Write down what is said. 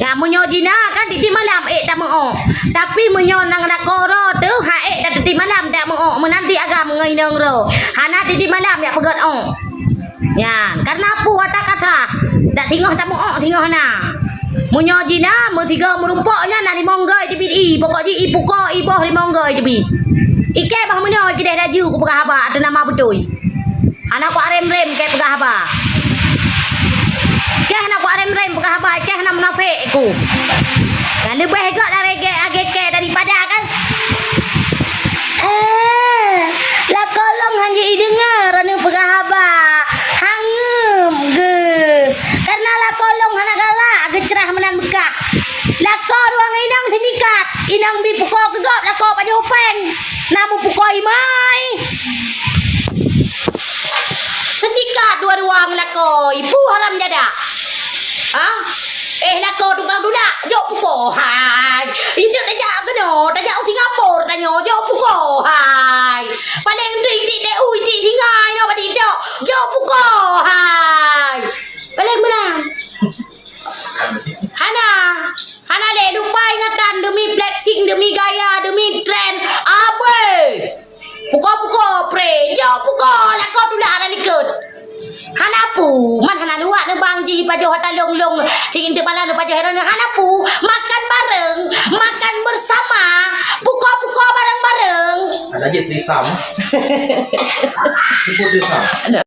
Ya munyo jina kan titi malam tak mau. Tapi munyo nang rakoro tu tak titi malam tak mau. Menanti agam ngai nang ro. Hana titi malam ya pegot Ya, karena apa watak kata? Tak tinggal tak mau tinggal na. Munyo jina mu tiga merumpoknya nang dimonggai di bidi. Pokok ji ipuko iboh dimonggai di bidi. Ike bah munyo kita raju ku pegah haba ada nama betul. Anak ku rem ke pegah haba. Keh nak buat rem bukan apa, keh nak munafik aku. Dan lebih agak dari agak daripada kan. Lah kolong hanya dengar anu bukan apa. Hangem ge. Karena lah kolong hana galak agak cerah menan bekah. Lah ko ruang inang sinikat. Inang bi pukul gegap lah ko pada upeng. Namu pukul imai. Senikat dua ruang lah ko. Ibu haram jadak. Lah kau tukang dula jok puko hai itu tajak keno tajak Singapura tanyo jok puko hai paling tik tik singai no padi jok puko hai paling belang hana le lupa ingatan demi flexing demi gaya demi trend abe puko pre jok puko lah kau dula ana likut Hanapu, man hana luak ne bang ji pajo hata long sing inte bala ne pajo heron hanapu makan bareng, makan bersama, puko bareng-bareng. Ada je trisam. Puko trisam.